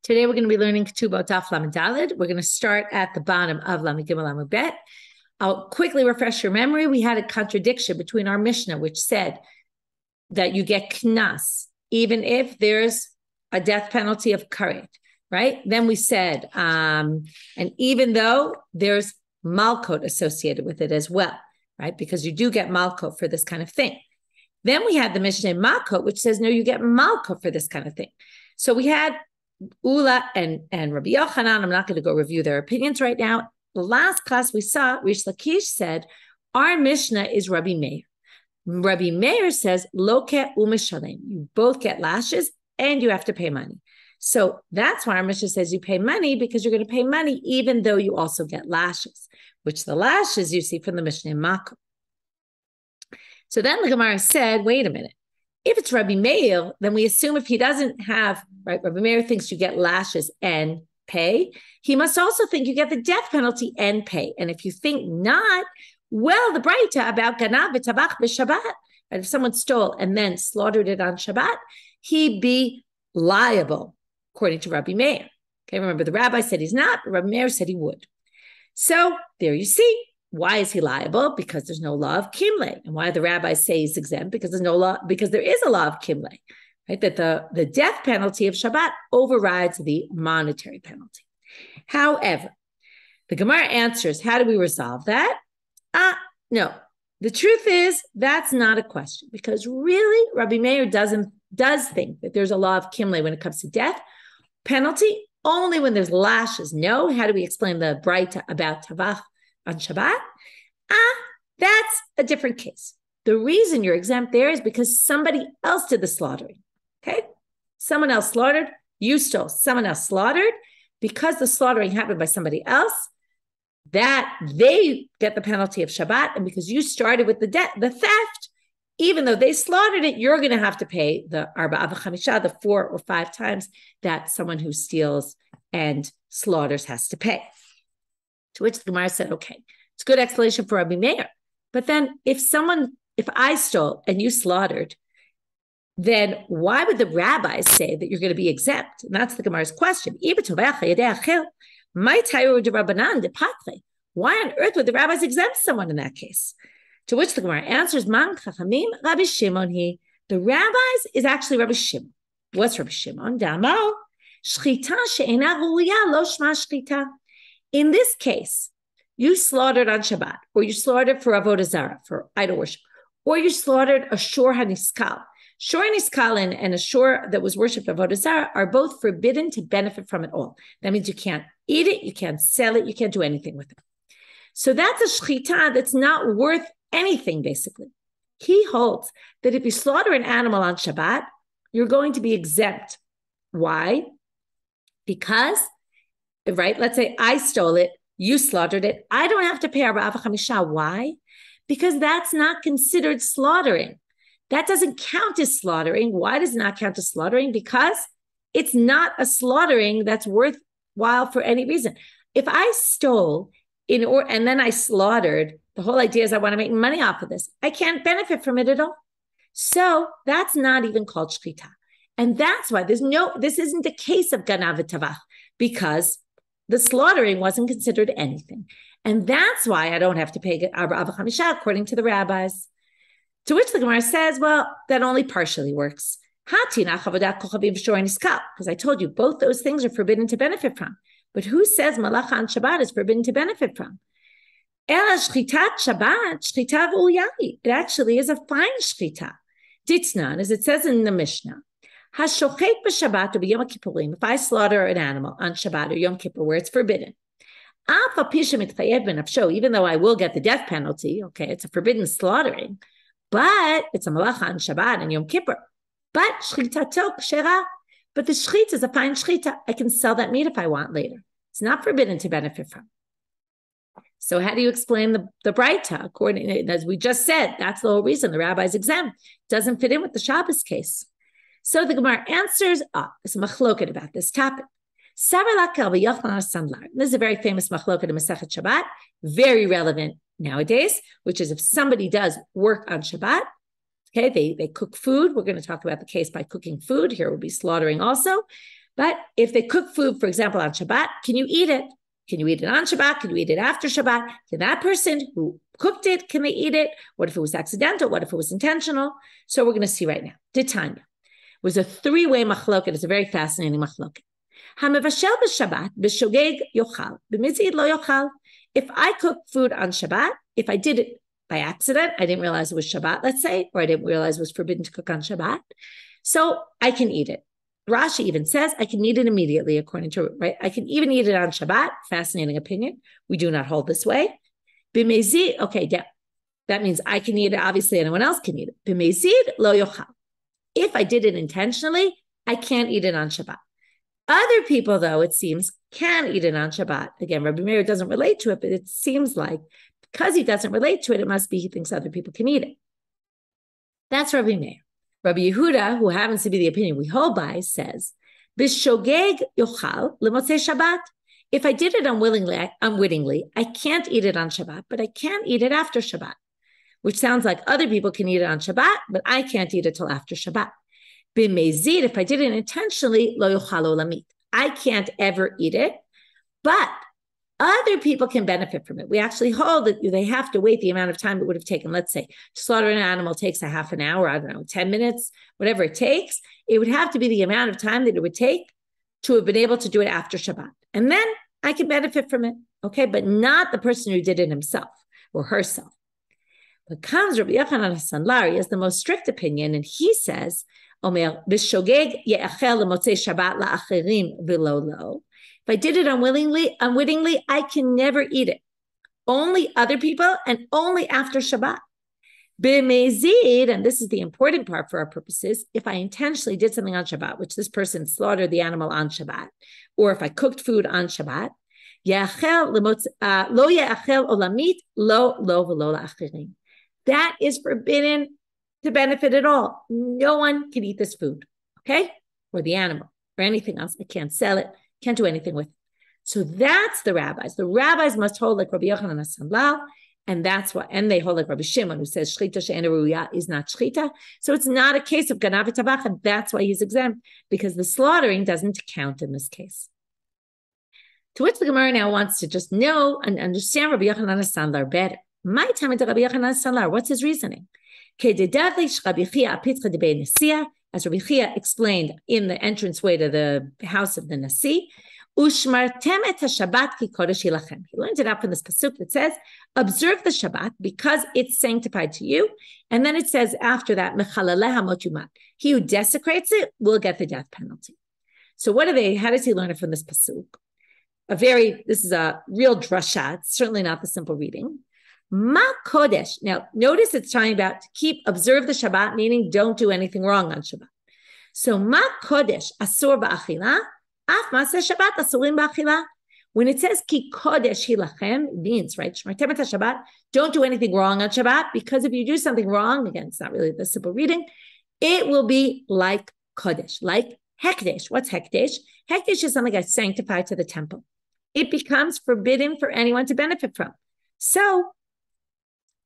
Today we're going to be learning Ketubot Daf Lamed Daled. We're going to start at the bottom of Lamed Gimel Lamed Bet. I'll quickly refresh your memory. We had a contradiction between our Mishnah, which said that you get knas even if there's a death penalty of karet, right? Then we said, and even though there's malkot associated with it as well, right? Because you do get malkot for this kind of thing. Then we had the Mishnah Malkot, which says, no, you get malkot for this kind of thing. So we had Ula and Rabbi Yochanan. I'm not going to go review their opinions right now. The last class we saw, Rish Lakish said, our Mishnah is Rabbi Meir. Rabbi Meir says, Loke u'mishalem. You both get lashes and you have to pay money. So that's why our Mishnah says you pay money, because you're going to pay money even though you also get lashes, which the lashes you see from the Mishnah in Makot. So then the Gemara said, wait a minute. If it's Rabbi Meir, then we assume if he doesn't have, right, Rabbi Meir thinks you get lashes and pay, he must also think you get the death penalty and pay. And if you think not, well, the Braita about ganav v'tabach b'Shabbat, and if someone stole and then slaughtered it on Shabbat, he'd be liable, according to Rabbi Meir. Okay, remember the rabbi said he's not, but Rabbi Meir said he would. So there you see. Why is he liable? Because there's no law of kimle. And why the rabbis say he's exempt? Because there's no law, because there is a law of kimle, right? That the death penalty of Shabbat overrides the monetary penalty. However, the Gemara answers, how do we resolve that? No. The truth is, that's not a question, because really, Rabbi Meir does think that there's a law of kimle when it comes to death penalty, only when there's lashes. No. How do we explain the Braita about tavach on Shabbat? That's a different case. The reason you're exempt there is because somebody else did the slaughtering. Okay? Someone else slaughtered, you stole, someone else slaughtered. Because the slaughtering happened by somebody else, that they get the penalty of Shabbat, and because you started with the theft, even though they slaughtered it, you're going to have to pay the arba avachamisha, the 4 or 5 times that someone who steals and slaughters has to pay. To which the Gemara said, okay, it's a good explanation for Rabbi Meir. But then if I stole and you slaughtered, then why would the rabbis say that you're going to be exempt? And that's the Gemara's question. Why on earth would the rabbis exempt someone in that case? To which the Gemara answers, Man chachamim Rabbi Shimon he. The rabbis is actually Rabbi Shimon. What's Rabbi Shimon? Damo, shchita she'ena ruya lo shma shchita. In this case, you slaughtered on Shabbat, or you slaughtered for avodah zarah, for idol worship, or you slaughtered a shor haniskal. Shor haniskal and a shor that was worshipped avodah zarah are both forbidden to benefit from it all. That means you can't eat it, you can't sell it, you can't do anything with it. So that's a shchita that's not worth anything, basically. He holds that if you slaughter an animal on Shabbat, you're going to be exempt. Why? Because, right, let's say I stole it, you slaughtered it, I don't have to pay arba avachamisha. Why? Because that's not considered slaughtering. That doesn't count as slaughtering. Why does it not count as slaughtering? Because it's not a slaughtering that's worthwhile for any reason. If I stole and then I slaughtered, the whole idea is I want to make money off of this. I can't benefit from it at all. So that's not even called shchita. And that's why this isn't a case of ganav v'tavach, because the slaughtering wasn't considered anything. And that's why I don't have to pay arba avachamisha, according to the rabbis. To which the Gemara says, well, that only partially works. Because I told you, both those things are forbidden to benefit from. But who says malacha on Shabbat is forbidden to benefit from? It actually is a fine shchita. Ditnan, as it says in the Mishnah, if I slaughter an animal on Shabbat or Yom Kippur where it's forbidden, even though I will get the death penalty, okay, it's a forbidden slaughtering, but it's a malacha on Shabbat and Yom Kippur. But but the shchita is a fine shchita. I can sell that meat if I want later. It's not forbidden to benefit from. So how do you explain the Braita? According, as we just said, that's the whole reason the rabbi's exempt. Doesn't fit in with the Shabbos case. So the Gemara answers, there's a machloket about this topic. This is a very famous machloket in Masechet Shabbat, very relevant nowadays, which is if somebody does work on Shabbat, okay, they cook food. We're going to talk about the case by cooking food. Here will be slaughtering also. But if they cook food, for example, on Shabbat, can you eat it? Can you eat it on Shabbat? Can you eat it after Shabbat? Can that person who cooked it, can they eat it? What if it was accidental? What if it was intentional? So we're going to see right now. Titania. It was a three-way machloket. It's a very fascinating machloket. Hamevashel b'Shabbat b'shogeg yochal b'mizid lo yochal. If I cook food on Shabbat, if I did it by accident, I didn't realize it was Shabbat, let's say, or I didn't realize it was forbidden to cook on Shabbat, so I can eat it. Rashi even says I can eat it immediately, according to, right? I can even eat it on Shabbat. Fascinating opinion. We do not hold this way. B'mezid, okay, yeah, that means I can eat it. Obviously, anyone else can eat it. B'mezid lo yochal. If I did it intentionally, I can't eat it on Shabbat. Other people, though, it seems, can eat it on Shabbat. Again, Rabbi Meir doesn't relate to it, but it seems like because he doesn't relate to it, it must be he thinks other people can eat it. That's Rabbi Meir. Rabbi Yehuda, who happens to be the opinion we hold by, says, B'shogeg yochal l'motzei Shabbat. If I did it unwittingly, I can't eat it on Shabbat, but I can eat it after Shabbat, which sounds like other people can eat it on Shabbat, but I can't eat it till after Shabbat. B'mezid, if I did it intentionally, lo yochal olamit. I can't ever eat it, but other people can benefit from it. We actually hold that they have to wait the amount of time it would have taken. Let's say to slaughter an animal takes a half an hour, I don't know, 10 minutes, whatever it takes. It would have to be the amount of time that it would take to have been able to do it after Shabbat. And then I can benefit from it, okay? But not the person who did it himself or herself. But comes Rabbi Yochanan HaSandlar, he has the most strict opinion, and he says, Omer, b'shogeg ye'achel l'motzei Shabbat la'acherim v'lo lo. If I did it unwittingly, I can never eat it. Only other people and only after Shabbat. B'mezid, and this is the important part for our purposes, if I intentionally did something on Shabbat, which this person slaughtered the animal on Shabbat, or if I cooked food on Shabbat, lo ye'achel olamit, lo v'lo la'acherim. That is forbidden to benefit at all. No one can eat this food, okay? Or the animal, or anything else. I can't sell it, can't do anything with it. So that's the rabbis. The rabbis must hold like Rabbi Yochanan HaSandlar, and that's why, and they hold like Rabbi Shimon, who says Shchita she'ena ruya is not Shchita. So it's not a case of ganav v'tabach, and that's why he's exempt, because the slaughtering doesn't count in this case. To which the Gemara now wants to just know and understand Rabbi Yochanan HaSandlar better. My time into Rabbi Yochanan HaSandlar, what's his reasoning? As Rabbi Chia explained in the entranceway to the house of the Nasi, he learned it out from this pasuk that says, observe the Shabbat because it's sanctified to you. And then it says after that, he who desecrates it will get the death penalty. So how does he learn it from this pasuk? This is a real drasha. It's certainly not the simple reading. Ma kodesh. Now, notice it's talking about observe the Shabbat, meaning don't do anything wrong on Shabbat. So, ma kodesh asur ba'achila, af ma'aseh Shabbat asurim ba'achila. When it says ki kodesh hilachem, it means, right, shmartem et Shabbat, don't do anything wrong on Shabbat, because if you do something wrong, again, it's not really the simple reading, it will be like kodesh, like hekdesh. What's hekdesh? Hekdesh is something that's sanctified to the temple. It becomes forbidden for anyone to benefit from. So,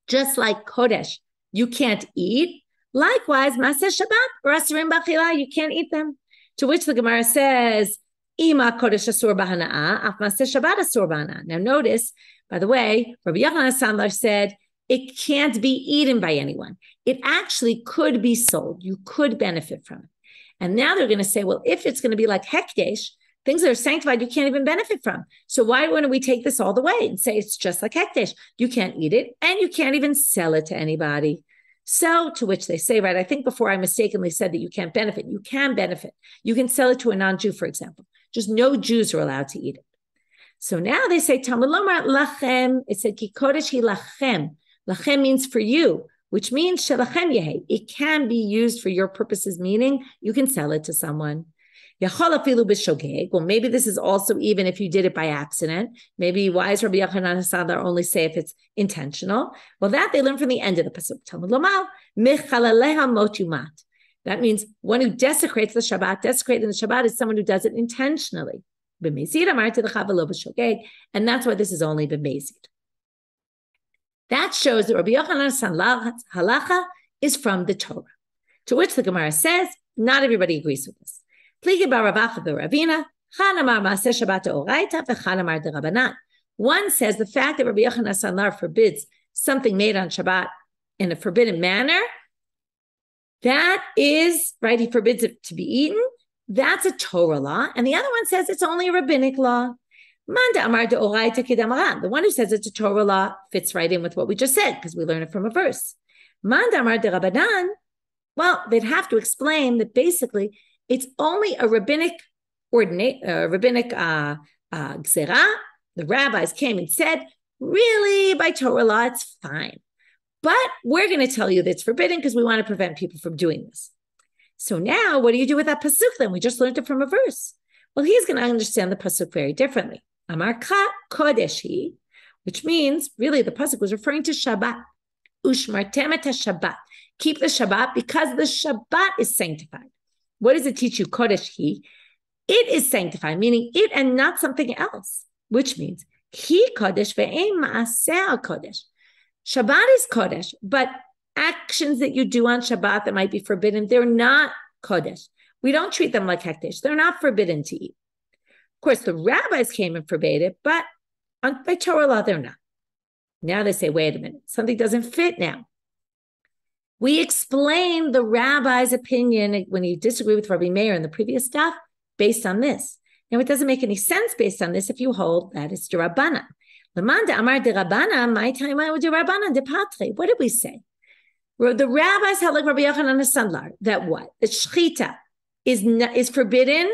just like Kodesh, you can't eat. Likewise, Maseh Shabbat or Asurim B'Achila, you can't eat them. To which the Gemara says, Ima Kodesh Asur B'Hana'ah, Af Maseh Shabbat Asur B'Hana'ah. Now notice, by the way, Rabbi Yochanan HaSandlar said, it can't be eaten by anyone. It actually could be sold. You could benefit from it. And now they're going to say, well, if it's going to be like Hekdesh, things that are sanctified, you can't even benefit from. So why wouldn't we take this all the way and say it's just like hekdesh? You can't eat it, and you can't even sell it to anybody. So to which they say, right, I think before I mistakenly said that you can't benefit. You can benefit. You can sell it to a non-Jew, for example. Just no Jews are allowed to eat it. So now they say, Talmud lomar lachem. It said, ki kodesh hi lachem. Lachem means for you, which means shelachem yehe. It can be used for your purposes, meaning you can sell it to someone. Well, maybe this is also even if you did it by accident. Maybe why is Rabbi Yochanan HaSandlar only say if it's intentional? Well, that they learn from the end of the pasuk. Talmud lomar mechalaleha motumat. That means one who desecrates the Shabbat. Desecrating the Shabbat is someone who does it intentionally. And that's why this is only b'mezid. That shows that Rabbi Yochanan HaSandlar's halacha is from the Torah. To which the Gemara says, not everybody agrees with this. Pligi bar Ravacha v'Ravina, Chan amar maaseh Shabbat deoraita, v'Chan amar de Rabbanan. One says the fact that Rabbi Yochanan Sanlar forbids something made on Shabbat in a forbidden manner, that is, right, he forbids it to be eaten. That's a Torah law. And the other one says it's only a rabbinic law. The one who says it's a Torah law fits right in with what we just said, because we learn it from a verse. Well, they'd have to explain that basically it's only a rabbinic gzera. The rabbis came and said, really, by Torah law, it's fine. But we're going to tell you that it's forbidden because we want to prevent people from doing this. So now, what do you do with that pasuk then? We just learned it from a verse. Well, he's going to understand the pasuk very differently. Amar ka kodesh hi, which means, really, the pasuk was referring to Shabbat. Ushmartem et Shabbat. Keep the Shabbat because the Shabbat is sanctified. What does it teach you? Kodesh hi. It is sanctified, meaning it and not something else. Which means, Hi Kodesh ve'ein ma'aseh Kodesh. Shabbat is Kodesh, but actions that you do on Shabbat that might be forbidden, they're not Kodesh. We don't treat them like Hekdesh. They're not forbidden to eat. Of course, the rabbis came and forbade it, but by Torah law, they're not. Now they say, wait a minute, something doesn't fit now. We explained the rabbi's opinion when you disagree with Rabbi Meir in the previous stuff based on this. Now, it doesn't make any sense based on this if you hold that it's Rabbanan. What did we say? The rabbis held like Rabbi Yochanan Sandlar that what? That shchita is forbidden,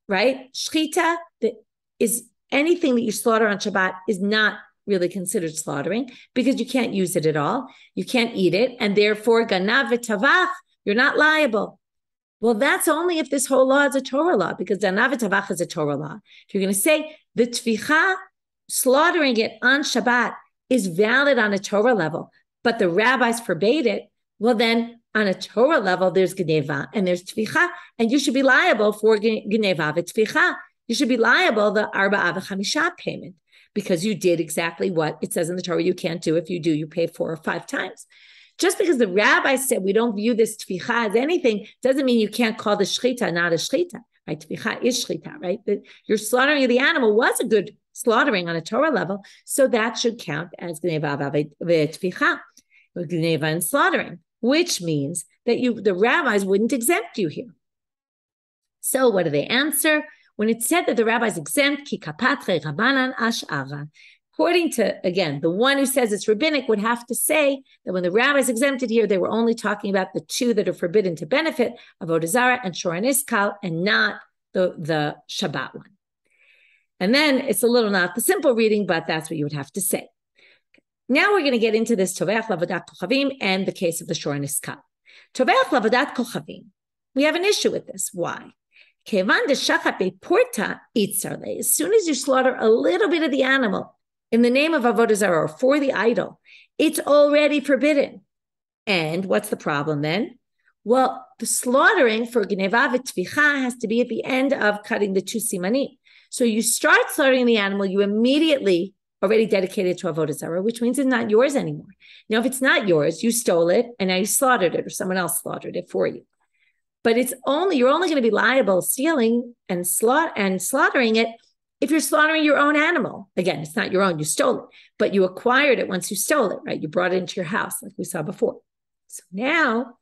right? Shchita that is anything that you slaughter on Shabbat is not really considered slaughtering because you can't use it at all. You can't eat it. And therefore, ganav v'tavach, you're not liable. Well, that's only if this whole law is a Torah law, because ganav v'tavach is a Torah law. If you're going to say the tvicha, slaughtering it on Shabbat is valid on a Torah level, but the rabbis forbade it, well then on a Torah level, there's geneva and there's tvicha, and you should be liable for geneva v'tvicha. You should be liable the arba'a v'chamisha payment because you did exactly what it says in the Torah you can't do. If you do, you pay 4 or 5 times. Just because the rabbis said we don't view this tvicha as anything doesn't mean you can't call the shchita not a shchita. Right? Tvicha is shchita, right? Your slaughtering of the animal was a good slaughtering on a Torah level, so that should count as gneva v'tvicha, gneva and slaughtering, which means that the rabbis wouldn't exempt you here. So what do they answer? When it said that the rabbis exempt, ki kapatre rabbanan ash'ara, according to, again, the one who says it's rabbinic would have to say that when the rabbis exempted here, they were only talking about the 2 that are forbidden to benefit, avodah zarah and shor niskal, and not the Shabbat one. And then it's a little not the simple reading, but that's what you would have to say. Now we're going to get into this Toveach Lavadat Kochavim and the case of the Shor Niskal. Toveach Lavadat Kochavim. We have an issue with this. Why? As soon as you slaughter a little bit of the animal in the name of avodah zarah or for the idol, it's already forbidden. And what's the problem then? Well, the slaughtering for Gneva v'tvicha has to be at the end of cutting the 2 simanim. So you start slaughtering the animal, you immediately already dedicated to avodah zarah, which means it's not yours anymore. Now, if it's not yours, you stole it and now you slaughtered it or someone else slaughtered it for you. But you're only going to be liable stealing and slaughtering it if you're slaughtering your own animal. Again, it's not your own, you stole it, but you acquired it once you stole it, right? You brought it into your house like we saw before. So now,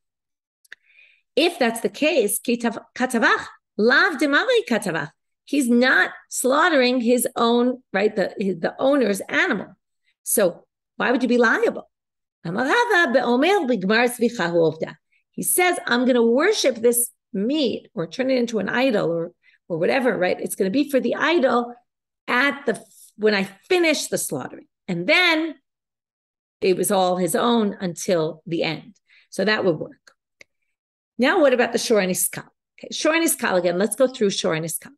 if that's the case, katavach, lav demari katavach, he's not slaughtering his own, right, the owner's animal. So why would you be liable? He says, I'm going to worship this meat or turn it into an idol or whatever, right? It's going to be for the idol when I finish the slaughtering. And then it was all his own until the end. So that would work. Now, what about the Shor Niskal? Okay, Shor Niskal again. Let's go through Shor Niskal.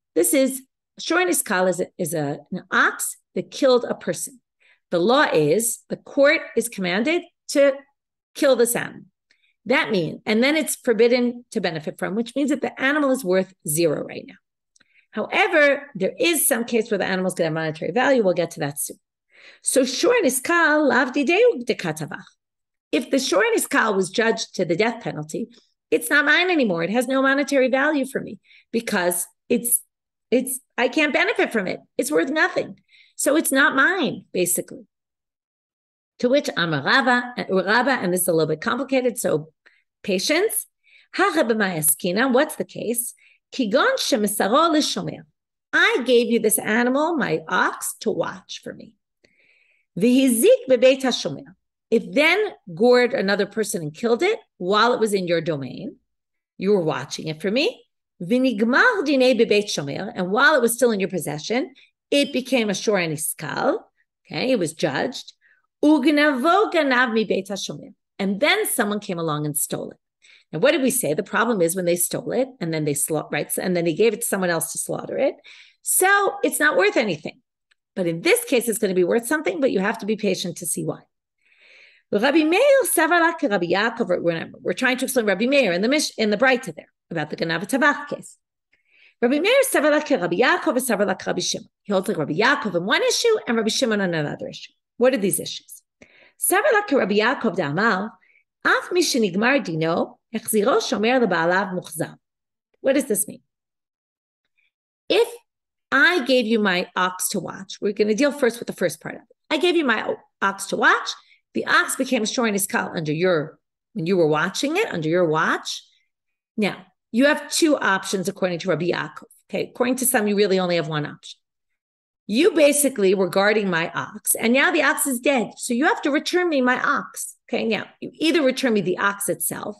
Shor Niskal is an ox that killed a person. The law is the court is commanded to kill this animal. That means, and then it's forbidden to benefit from, which means that the animal is worth 0 right now. However, there is some case where the animal's going to have monetary value. We'll get to that soon. So Shor Niskal lav dideu de katavach. If the Shor Niskal was judged to the death penalty, it's not mine anymore. It has no monetary value for me because I can't benefit from it. It's worth nothing. So it's not mine, basically. To which Amar Rava, and this is a little bit complicated, so patience. What's the case? I gave you this animal, my ox, to watch for me. If then gored another person and killed it while it was in your domain, you were watching it for me. And while it was still in your possession, it became a shor and iskal. Okay, it was judged. And then someone came along and stole it. Now, what did we say? The problem is when they stole it and then they and then they gave it to someone else to slaughter it. So it's not worth anything. But in this case, it's going to be worth something, but you have to be patient to see why. Rabbi Meir Savalak Rabbi Yaakov. Remember, we're trying to explain Rabbi Meir in the Breita there about the Ganav Tavach case. Rabbi Meir Savalak Rabbi Yaakov and Savalak Rabbi Shimon. He holds like Rabbi Yaakov in one issue and Rabbi Shimon on another issue. What are these issues? Savalak Rabbi Yaakov Da'amal Af mi shenigmar dino echziro shomer lebaalav muchzam. What does this mean? If I gave you my ox to watch, we're going to deal first with the first part of it. I gave you my ox to watch. The ox became a shor and iskal when you were watching it, under your watch. Now, you have two options according to Rabbi Yaakov. Okay, according to some, you really only have one option. You basically were guarding my ox, and now the ox is dead. So you have to return me my ox. Okay, now you either return me the ox itself,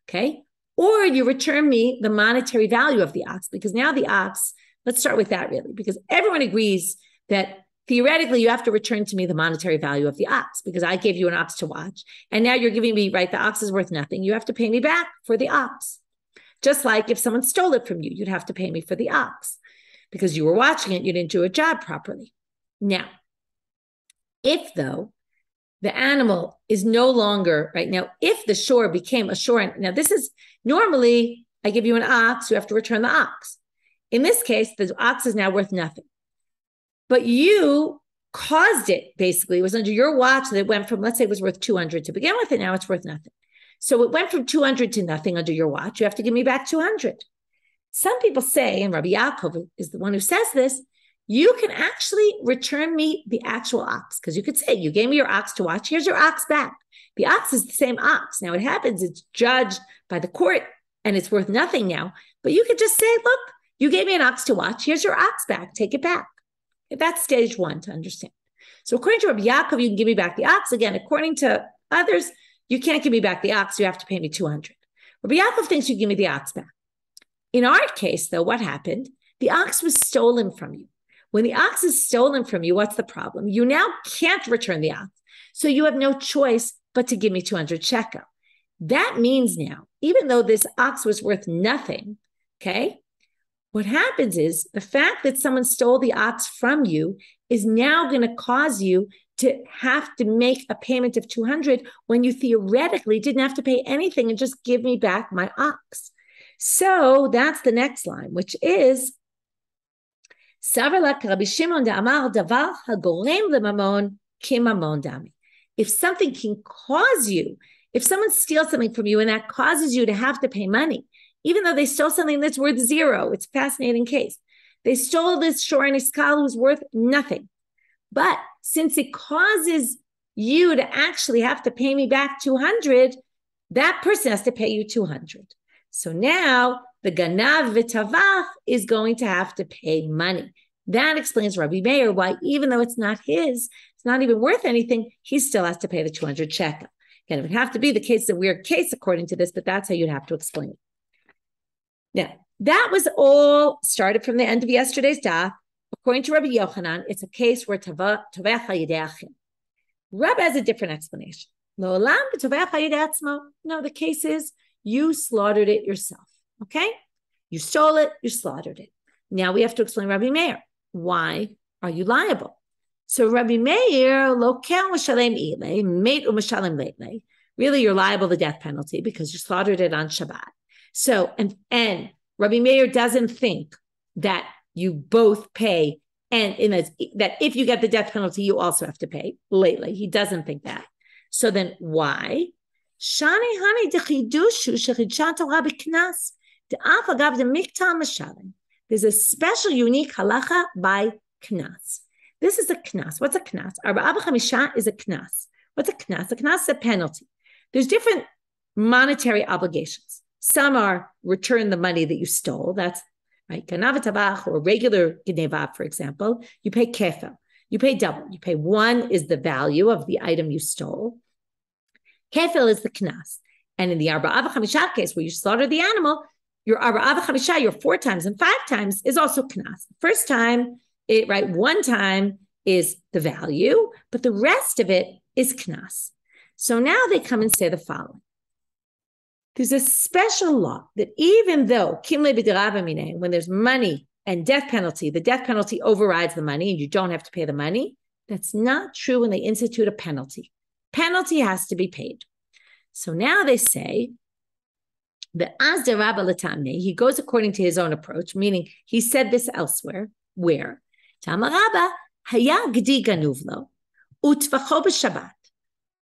okay, or you return me the monetary value of the ox, because now the ox, let's start with that really, because everyone agrees that theoretically, you have to return to me the monetary value of the ox because I gave you an ox to watch. And now you're giving me, right, the ox is worth nothing. You have to pay me back for the ox. Just like if someone stole it from you, you'd have to pay me for the ox because you were watching it, you didn't do a job properly. Now, if though the animal is no longer, right now, if the shore became a shore, now this is normally, I give you an ox, you have to return the ox. In this case, the ox is now worth nothing. But you caused it, basically. It was under your watch that it went from, let's say it was worth 200 to begin with, and now it's worth nothing. So it went from 200 to nothing under your watch. You have to give me back 200. Some people say, and Rabbi Yaakov is the one who says this, you can actually return me the actual ox. Because you could say, you gave me your ox to watch. Here's your ox back. The ox is the same ox. Now it happens, it's judged by the court, and it's worth nothing now. But you could just say, look, you gave me an ox to watch. Here's your ox back. Take it back. That's stage one to understand. So according to Rabbi Yaakov, you can give me back the ox. Again, according to others, you can't give me back the ox. You have to pay me 200. Rabbi Yaakov thinks you give me the ox back. In our case, though, what happened? The ox was stolen from you. When the ox is stolen from you, what's the problem? You now can't return the ox. So you have no choice but to give me 200 shekel. That means now, even though this ox was worth nothing, okay, what happens is the fact that someone stole the ox from you is now going to cause you to have to make a payment of 200 when you theoretically didn't have to pay anything and just give me back my ox. So that's the next line, which is Rabbi Shimon da'amar davar hagorem lemamon kimamon dami. If something can cause you, if someone steals something from you and that causes you to have to pay money, even though they stole something that's worth zero, it's a fascinating case. They stole this shor and iskal who's worth nothing. But since it causes you to actually have to pay me back 200, that person has to pay you 200. So now the ganav v'tavach is going to have to pay money. That explains Rabbi Meir why, even though it's not his, it's not even worth anything, he still has to pay the 200 shekel. Again, it would have to be the case, the weird case according to this, but that's how you'd have to explain it. Now, that was all started from the end of yesterday's daf. According to Rabbi Yochanan, it's a case where Rabbi has a different explanation. No, the case is you slaughtered it yourself. Okay? You stole it, you slaughtered it. Now we have to explain Rabbi Meir. Why are you liable? So Rabbi Meir, really you're liable to the death penalty because you slaughtered it on Shabbat. So, and Rabbi Meir doesn't think that you both pay, and that if you get the death penalty, you also have to pay lately. He doesn't think that. So then why? Shani hani dechidushu shechidsha Torah b'knas. De'af agav the miktal mashalim. There's a special, unique halacha by knas. This is a knas. What's a knas? Arba'a b'chamisha is a knas. What's a knas? A knas is a penalty. There's different monetary obligations. Some are return the money that you stole. That's right. Ganav tabach or regular gneva, for example, you pay kefel. You pay double. You pay one is the value of the item you stole. Kefel is the knas. And in the arba'a b'chamisha case, where you slaughter the animal, your arba'a b'chamisha, your 4 times and 5 times is also knas. First time, one time is the value, but the rest of it is knas. So now they come and say the following. There's a special law that even though when there's money and death penalty, the death penalty overrides the money and you don't have to pay the money, that's not true when they institute a penalty. Penalty has to be paid. So now they say that as the Rabba Latamne, he goes according to his own approach, meaning he said this elsewhere, where Tamarabba haya gdi ganuvlo utvacho b'Shabbat.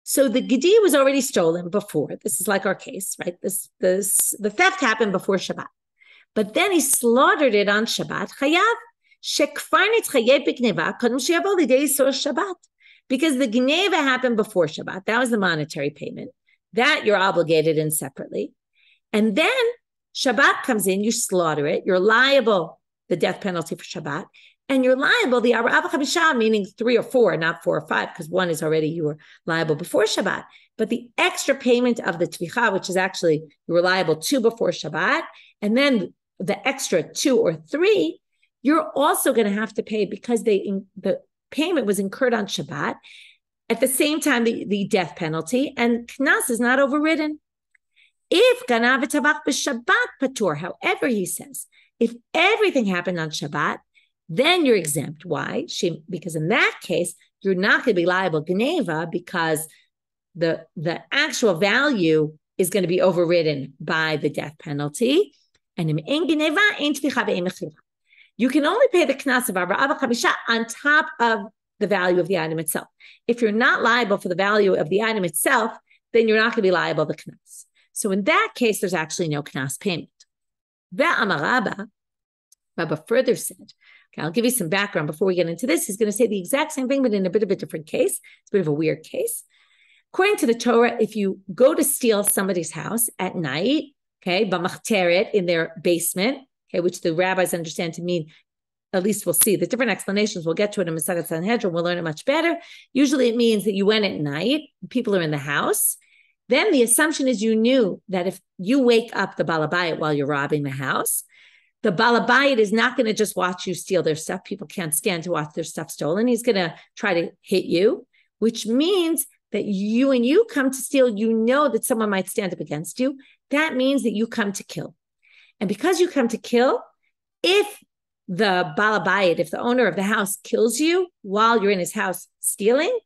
So the gedi was already stolen before. This is like our case, right? The theft happened before Shabbat. But then he slaughtered it on Shabbat. Chayav shekfarnit chayev b'gneva kodem sheyavo lidei isur Shabbat. Because the gneva happened before Shabbat. That was the monetary payment. That you're obligated in separately. And then Shabbat comes in, you slaughter it. You're liable the death penalty for Shabbat. And you're liable, the Arba'a b'chamisha, meaning 3 or 4, not 4 or 5, because 1 is already you were liable before Shabbat. But the extra payment of the tvicha, which is actually you were liable 2 before Shabbat, and then the extra 2 or 3, you're also going to have to pay because the payment was incurred on Shabbat. At the same time, the death penalty, and knas is not overridden. If ganav v'tavach b'Shabbat patur, however, he says, if everything happened on Shabbat, then you're exempt. Why? Because in that case, you're not going to be liable gneva because the actual value is going to be overridden by the death penalty. And you can only pay the knas of arba'a b'chamisha on top of the value of the item itself. If you're not liable for the value of the item itself, then you're not going to be liable the knas. So in that case, there's actually no knas payment. Ve'amar Rabba further said, okay, I'll give you some background before we get into this. He's going to say the exact same thing, but in a bit of a different case. It's a bit of a weird case. According to the Torah, if you go to steal somebody's house at night, okay, b'machteret, in their basement, okay, which the rabbis understand to mean, at least we'll see the different explanations. We'll get to it in Masechet Sanhedrin. We'll learn it much better. Usually it means that you went at night, people are in the house. Then the assumption is you knew that if you wake up the balabayit while you're robbing the house, the balabayit is not going to just watch you steal their stuff. People can't stand to watch their stuff stolen. He's going to try to hit you, which means that when you come to steal, you know that someone might stand up against you. That means that you come to kill. And because you come to kill, if the balabayit, if the owner of the house kills you while you're in his house stealing,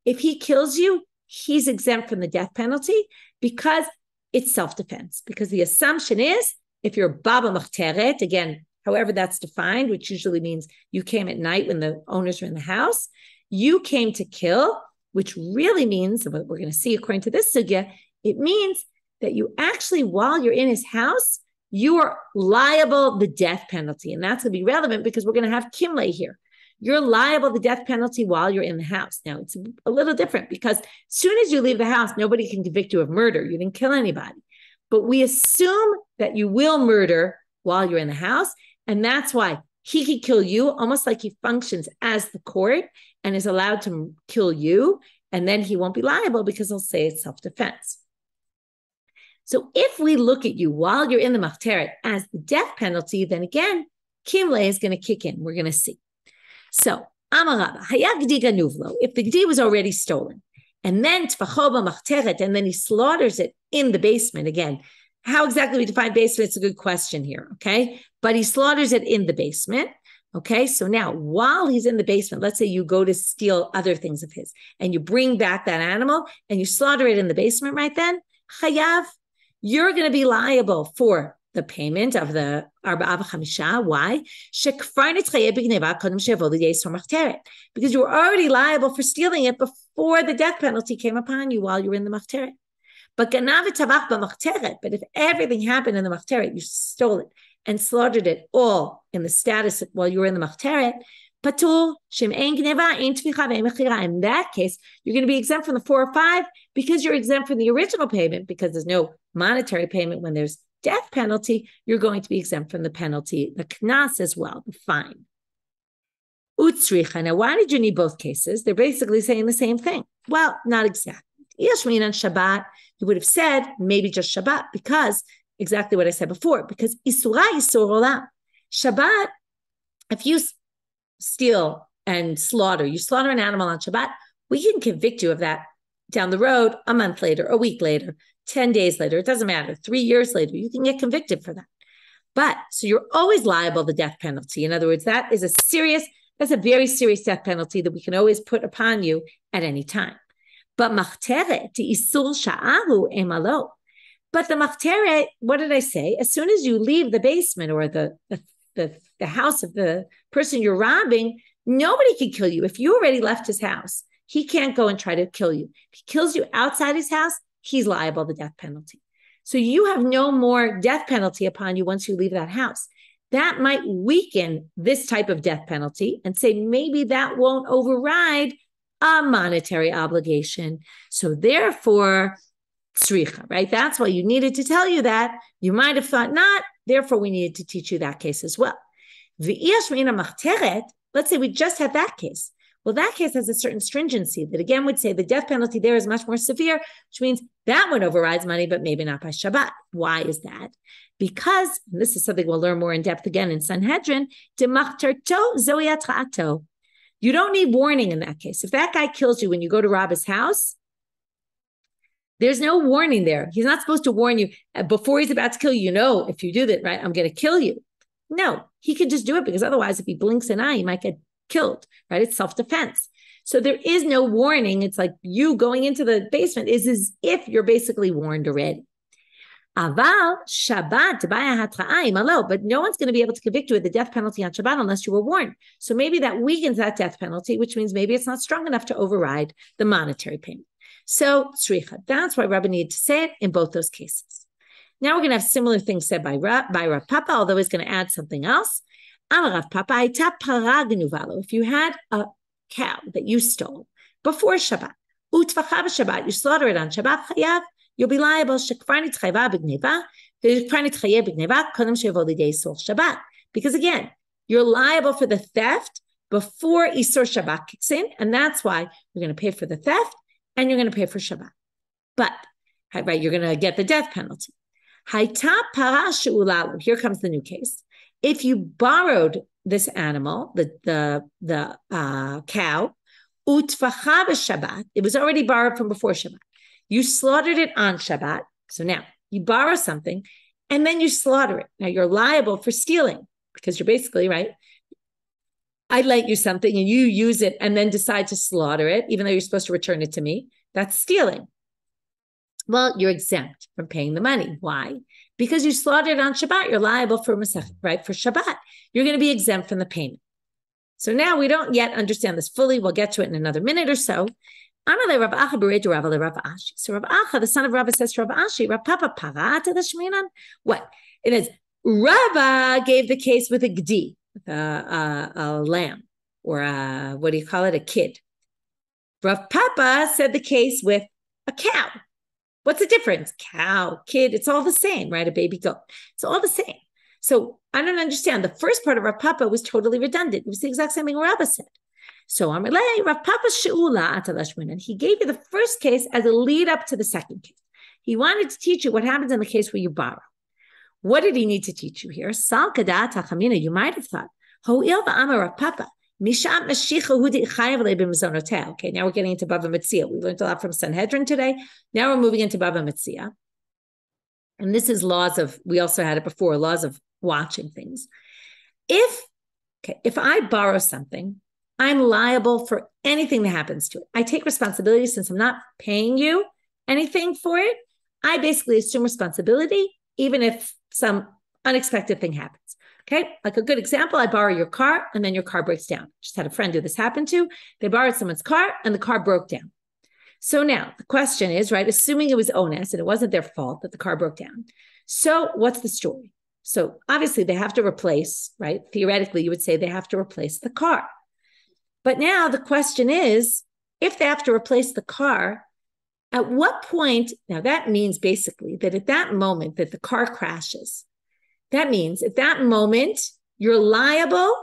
if he kills you, he's exempt from the death penalty because it's self-defense. Because the assumption is, if you're baba machteret, again, however that's defined, which usually means you came at night when the owners are in the house, you came to kill, which really means, what we're going to see according to this sugya, it means that you actually, while you're in his house, you are liable the death penalty. And that's going to be relevant because we're going to have kimle here. You're liable the death penalty while you're in the house. Now, it's a little different because as soon as you leave the house, nobody can convict you of murder. You didn't kill anybody. But we assume that you will murder while you're in the house. And that's why he could kill you almost like he functions as the court and is allowed to kill you. And then he won't be liable because he'll say it's self-defense. So if we look at you while you're in the machteret as the death penalty, then again, kimle is going to kick in. We're going to see. So, Amarabba, haya gdi ganuvlo, if the gdi was already stolen, and then tfachoba machteret, and then he slaughters it in the basement. Again, how exactly we define basement? It's a good question here, okay? But he slaughters it in the basement, okay? So now, while he's in the basement, let's say you go to steal other things of his, and you bring back that animal, and you slaughter it in the basement right then, chayav, you're going to be liable for the payment of the arba'a b'chamisha. Why? Because you were already liable for stealing it before the death penalty came upon you while you were in the machteret. But if everything happened in the machteret, you stole it and slaughtered it all in the status while you were in the machteret, patur shem ein gneva ein tficha ve'ein mechira. In that case, you're going to be exempt from the 4 or 5 because you're exempt from the original payment, because there's no monetary payment when there's death penalty. You're going to be exempt from the penalty, the knas as well, the fine. Utsricha. Now, why did you need both cases? They're basically saying the same thing. Well, not exactly. Yashmin on Shabbat, you would have said maybe just Shabbat, because exactly what I said before, because Isura Isur Olam. Shabbat, if you steal and slaughter, you slaughter an animal on Shabbat, we can convict you of that down the road, a month later, a week later, 10 days later, it doesn't matter, 3 years later, you can get convicted for that. But, so you're always liable to the death penalty. In other words, that's a very serious death penalty that we can always put upon you at any time. But machteret, isur sha'ahu emalo. But the machteret, what did I say? As soon as you leave the basement or the house of the person you're robbing, nobody can kill you. If you already left his house, he can't go and try to kill you. If he kills you outside his house, he's liable to the death penalty. So you have no more death penalty upon you once you leave that house. That might weaken this type of death penalty and say maybe that won't override a monetary obligation. So therefore, tzricha, right? That's why you needed to tell you that. You might have thought not, therefore we needed to teach you that case as well. Let's say we just had that case. Well, that case has a certain stringency that again would say the death penalty there is much more severe, which means that one overrides money, but maybe not by Shabbat. Why is that? Because, and this is something we'll learn more in depth again in Sanhedrin, you don't need warning in that case. If that guy kills you when you go to rob his house, there's no warning there. He's not supposed to warn you before he's about to kill you. You know, if you do that, right, I'm going to kill you. No, he could just do it because otherwise if he blinks an eye, he might get killed, right? It's self-defense. So there is no warning. It's like you going into the basement is as if you're basically warned already. Aval Shabbat, but no one's going to be able to convict you of the death penalty on Shabbat unless you were warned. So maybe that weakens that death penalty, which means maybe it's not strong enough to override the monetary payment. So tzricha, that's why Rabbi needed to say it in both those cases. Now we're going to have similar things said by Rav Papa, although he's going to add something else. Rav Papa, if you had a cow that you stole before Shabbat, you slaughter it on Shabbat, chayav, you'll be liable because again, you're liable for the theft before Isur Shabbat kicks in, and that's why you're going to pay for the theft and you're going to pay for Shabbat. But right, you're going to get the death penalty. Here comes the new case. If you borrowed this animal, the cow, Shabbat, it was already borrowed from before Shabbat. You slaughtered it on Shabbat. So now you borrow something and then you slaughter it. Now you're liable for stealing because you're basically, right, I lent you something and you use it and then decide to slaughter it, even though you're supposed to return it to me. That's stealing. Well, you're exempt from paying the money. Why? Because you slaughtered it on Shabbat, you're liable for Masech, right? For Shabbat, you're going to be exempt from the payment. So now we don't yet understand this fully. We'll get to it in another minute or so. So Rav Acha, the son of Rabba, says to Rav Ashi, Rav Papa, parata the shminan. What? It is Rabba gave the case with a gdi, a lamb, or a kid. Rav Papa said the case with a cow. What's the difference? Cow, kid, it's all the same, right? A baby goat. It's all the same. So I don't understand. The first part of Rav Papa was totally redundant. It was the exact same thing Rabba said. So Amalei, Rav Papa She'ula Atalashwin, and he gave you the first case as a lead up to the second case. He wanted to teach you what happens in the case where you borrow. What did he need to teach you here? Sal Kadat Hachamina, you might have thought, Ho'il va'amar Rav Papa. Okay, now we're getting into Bava Metzia. We learned a lot from Sanhedrin today. Now we're moving into Bava Metzia. And this is we also had it before, laws of watching things. If I borrow something, I'm liable for anything that happens to it. I take responsibility since I'm not paying you anything for it. I basically assume responsibility, even if some unexpected thing happens. Okay, like a good example, I borrow your car and then your car breaks down. Just had a friend who this happened to. They borrowed someone's car and the car broke down. So now the question is, right, assuming it was onus and it wasn't their fault that the car broke down. So what's the story? So obviously they have to replace, right? Theoretically, you would say they have to replace the car. But now the question is, if they have to replace the car, at what point, now that means basically that at that moment that the car crashes, that means at that moment you're liable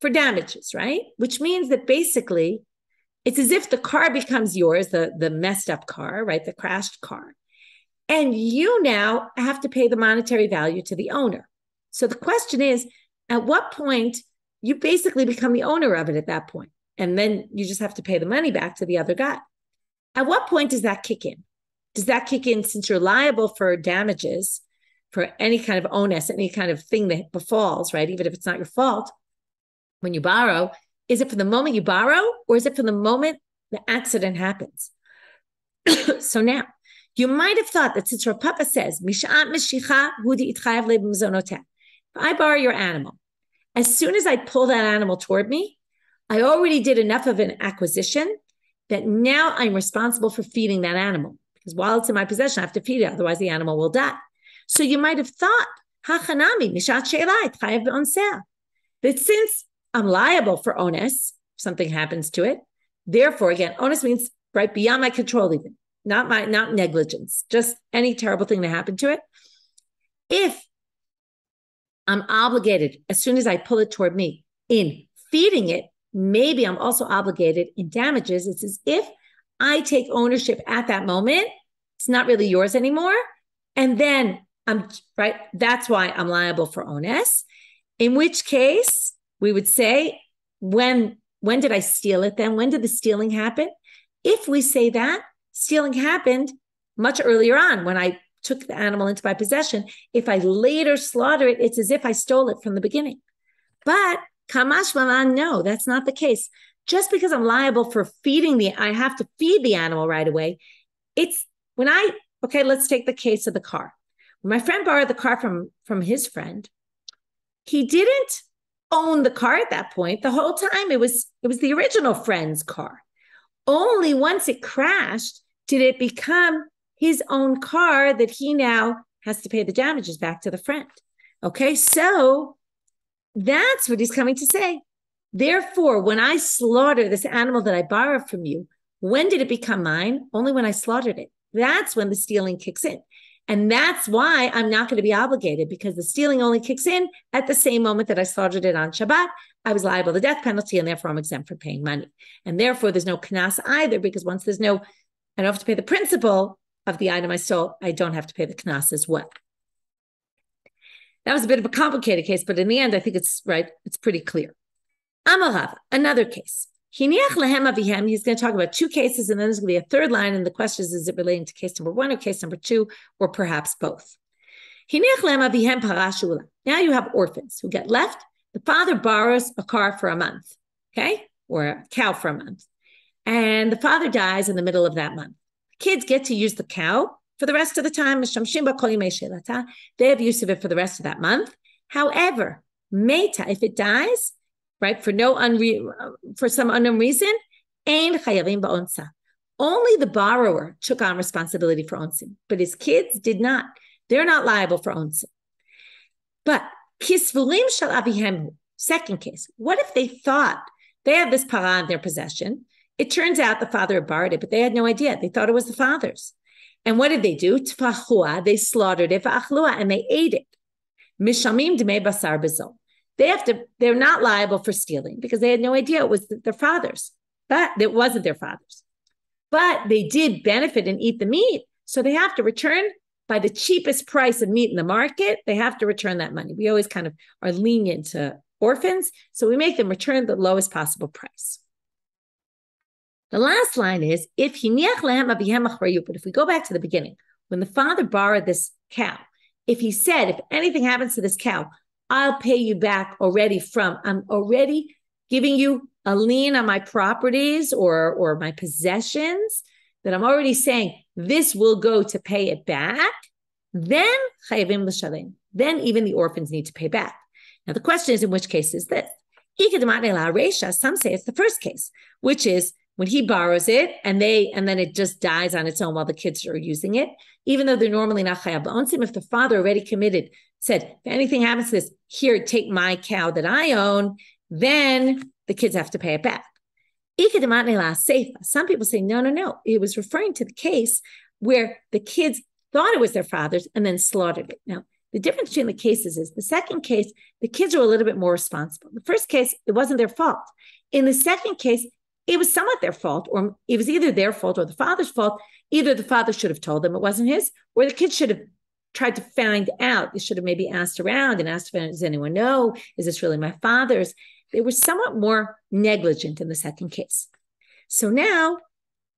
for damages, right? Which means that basically it's as if the car becomes yours, the messed up car, right? The crashed car. And you now have to pay the monetary value to the owner. So the question is, at what point you basically become the owner of it at that point? And then you just have to pay the money back to the other guy. At what point does that kick in? Does that kick in since you're liable for damages, for any kind of onus, any kind of thing that befalls, right? Even if it's not your fault, when you borrow, is it from the moment you borrow or is it from the moment the accident happens? So now, you might have thought that since Rav Papa says, if I borrow your animal, as soon as I pull that animal toward me, I already did enough of an acquisition that now I'm responsible for feeding that animal. Because while it's in my possession, I have to feed it, otherwise the animal will die. So you might have thought, that since I'm liable for onus, something happens to it, therefore, again, onus means right beyond my control even. Not negligence, just any terrible thing that happened to it. If I'm obligated, as soon as I pull it toward me, in feeding it, maybe I'm also obligated in damages. It's as if I take ownership at that moment. It's not really yours anymore. And then right, that's why I'm liable for onus. In which case, we would say, when did I steal it then? When did the stealing happen? If we say that, stealing happened much earlier on when I took the animal into my possession. If I later slaughter it, it's as if I stole it from the beginning. But kamash malan, no, that's not the case. Just because I'm liable for I have to feed the animal right away. It's okay, let's take the case of the car. When my friend borrowed the car from his friend, he didn't own the car at that point. The whole time it was the original friend's car. Only once it crashed did it become his own car that he now has to pay the damages back to the friend. Okay, so that's what he's coming to say. Therefore, when I slaughter this animal that I borrowed from you, when did it become mine? Only when I slaughtered it. That's when the stealing kicks in. And that's why I'm not going to be obligated, because the stealing only kicks in at the same moment that I slaughtered it on Shabbat. I was liable to the death penalty, and therefore I'm exempt from paying money. And therefore there's no knas either, because once I don't have to pay the principal of the item I stole, I don't have to pay the knas as well. That was a bit of a complicated case, but in the end, I think it's right. It's pretty clear. Amalav, another case. He's going to talk about two cases, and then there's going to be a third line. And the question is it relating to case number one or case number two, or perhaps both? Now you have orphans who get left. The father borrows a car for a month, okay, or a cow for a month. And the father dies in the middle of that month. Kids get to use the cow for the rest of the time. They have use of it for the rest of that month. However, meta, if it dies, right, for some unknown reason, only the borrower took on responsibility for onsim, but his kids did not. They're not liable for onsim. But kisvulim shel avihem, second case, what if they thought they had this parah in their possession? It turns out the father had borrowed it, but they had no idea. They thought it was the father's. And what did they do? Tfachua, they slaughtered it, and they ate it. Mishamim dmei basar bezol. They're not liable for stealing because they had no idea it was their father's, but it wasn't their father's. But they did benefit and eat the meat. So they have to return by the cheapest price of meat in the market. They have to return that money. We always kind of are lenient to orphans. So we make them return the lowest possible price. The last line is, but if we go back to the beginning, when the father borrowed this cow, if he said, if anything happens to this cow, I'll pay you back I'm already giving you a lien on my properties or my possessions, that I'm already saying this will go to pay it back, then even the orphans need to pay back. Now the question is, in which case is this? Some say it's the first case, which is when he borrows it and then it just dies on its own while the kids are using it, even though they're normally not chayav b'onsim, if the father already committed, said, if anything happens to this, here, take my cow that I own, then the kids have to pay it back. Some people say, no. It was referring to the case where the kids thought it was their father's and then slaughtered it. Now, the difference between the cases is the second case, the kids are a little bit more responsible. The first case, it wasn't their fault. In the second case, it was somewhat their fault, or it was either their fault or the father's fault. Either the father should have told them it wasn't his, or the kids should have tried to find out. They should have maybe asked around and asked, does anyone know? Is this really my father's? They were somewhat more negligent in the second case. So now,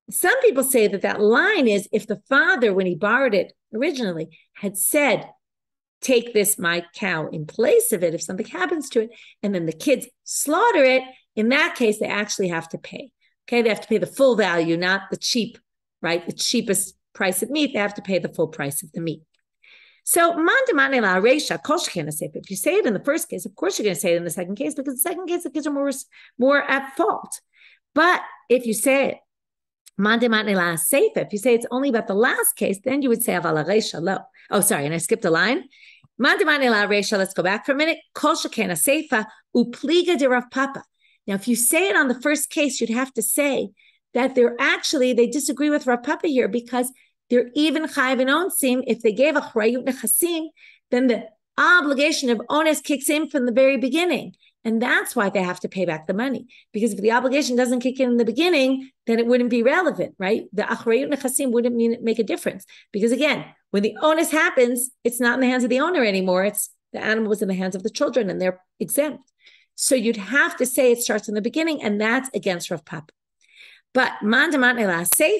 some people say that line is if the father, when he borrowed it originally, had said, take this, my cow, in place of it if something happens to it, and then the kids slaughter it, in that case, they actually have to pay. Okay, they have to pay the full value, not the cheap, right? The cheapest price of meat. They have to pay the full price of the meat. So, if you say it in the first case, of course you're going to say it in the second case, because the second case, the kids are more at fault. But if you say it, if you say it's only about the last case, then you would say, oh, sorry, and I skipped a line. Let's go back for a minute. Now, if you say it on the first case, you'd have to say that they disagree with Rav Papa here, because they're even chayiv in onsim. If they gave a chrayut nechasim, then the obligation of ones kicks in from the very beginning. And that's why they have to pay back the money. Because if the obligation doesn't kick in the beginning, then it wouldn't be relevant, right? The achrayut nechasim wouldn't make a difference. Because again, when the onus happens, it's not in the hands of the owner anymore. It's the animal was in the hands of the children and they're exempt. So you'd have to say it starts in the beginning, and that's against Rav Papa. But you'd say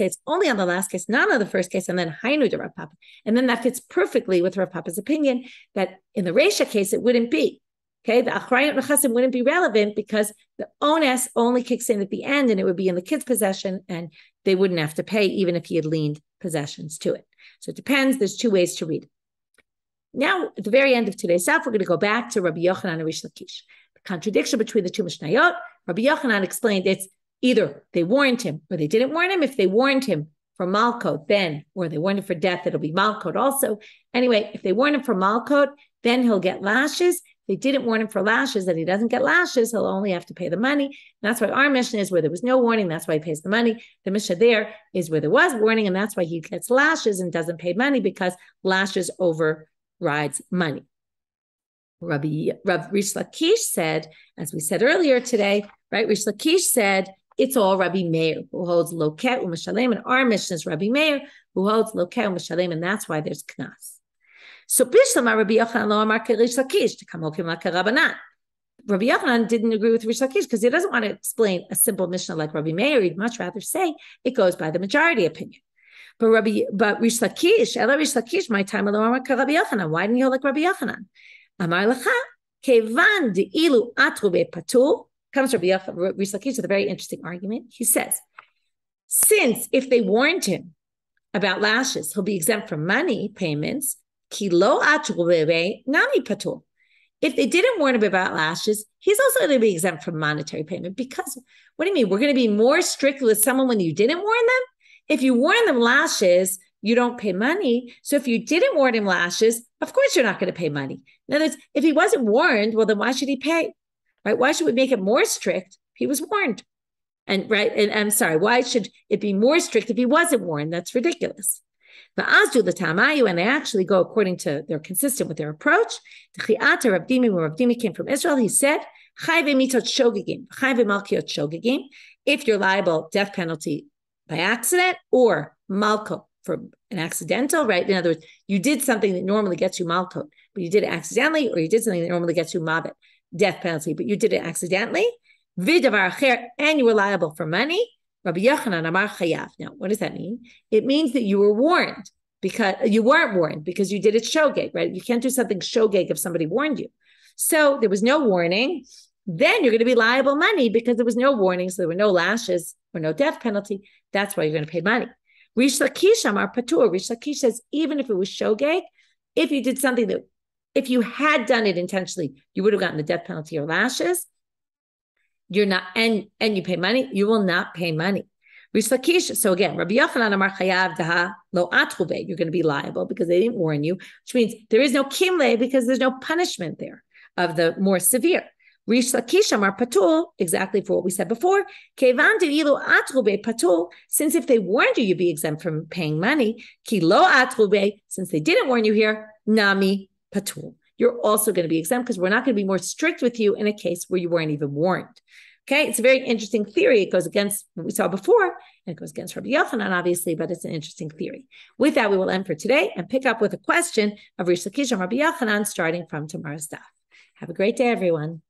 it's only on the last case, not on the first case, and then hainu de Rav Papa. And then that fits perfectly with Rav Papa's opinion that in the Reisha case, it wouldn't be. Okay, the achrayut nechasim wouldn't be relevant because the onus only kicks in at the end, and it would be in the kid's possession, and they wouldn't have to pay even if he had liened possessions to it. So it depends. There's two ways to read it. Now, at the very end of today's daf, we're going to go back to Rabbi Yochanan and Rish Lakish. The contradiction between the two Mishnayot. Rabbi Yochanan explained it's either they warned him or they didn't warn him. If they warned him for malkot, then, or they warned him for death, it'll be malkot also. Anyway, if they warned him for malkot, then he'll get lashes. If they didn't warn him for lashes, that he doesn't get lashes, he'll only have to pay the money. And that's why our Mishnah is where there was no warning, that's why he pays the money. The Mishnah there is where there was warning, and that's why he gets lashes and doesn't pay money, because lashes overrides money. Rav Rish Lakish said, as we said earlier today, right? Rish Lakish said, it's all Rabbi Meir who holds loket u'mishalem, and our Mishnah is Rabbi Meir who holds loket u'mishalem, and that's why there's knas. So Bishlama Rabbi Yochanan lo amar Rish Lakish to come hokim like a Rabbanat. Rabbi Yochanan didn't agree with Rish Lakish because he doesn't want to explain a simple Mishnah like Rabbi Meir. He'd much rather say it goes by the majority opinion. But Rish Lakish, my time lo amar Rabbi Yochanan. Why didn't you hold like Rabbi Yochanan? Amar lecha kevan deilu atru bepatur. Comes Rabbi Rish Lakish with a very interesting argument. He says, since if they warned him about lashes, he'll be exempt from money payments. Kilo atru nami patur. If they didn't warn him about lashes, he's also going to be exempt from monetary payment. Because what do you mean? We're going to be more strict with someone when you didn't warn them? If you warn them lashes, you don't pay money. So if you didn't warn him lashes, of course you're not going to pay money. In other words, if he wasn't warned, well, then why should he pay? Right? Why should we make it more strict if he was warned? And right, and I'm sorry, why should it be more strict if he wasn't warned? That's ridiculous. And they actually go according to, they're consistent with their approach. When Rav Dimi came from Israel, he said, if you're liable, death penalty by accident, or malkot for an accidental, right? In other words, you did something that normally gets you malkot, but you did it accidentally, or you did something that normally gets you mavet, death penalty, but you did it accidentally, and you were liable for money. Rabbi Yochanan amar chayav. Now, what does that mean? It means that you were warned, because you weren't warned because you did it shogeg, right? You can't do something shogeg if somebody warned you. So there was no warning. Then you're going to be liable money because there was no warning, so there were no lashes or no death penalty. That's why you're going to pay money. Rish Lakish amar patur. Rish Lakish says even if it was shogeg, if you did something that, if you had done it intentionally, you would have gotten the death penalty or lashes. you're not, and you pay money, you will not pay money. Rish Lakish, so again, Rabbi Yochanan Amar Chayav Daha Lo Atrube, you're going to be liable because they didn't warn you, which means there is no kimle because there's no punishment there of the more severe. Rish Lakish Amar Patul, exactly for what we said before, Kevan De'ilu Atrube Patul, since if they warned you, you'd be exempt from paying money, Ki Lo Atrube, since they didn't warn you here, Nami Patul. You're also going to be exempt because we're not going to be more strict with you in a case where you weren't even warned. Okay, it's a very interesting theory. It goes against what we saw before, and it goes against Rabbi Yochanan, obviously, but it's an interesting theory. With that, we will end for today and pick up with a question of Rish Lakish and Rabbi Yochanan starting from tomorrow's daf. Have a great day, everyone.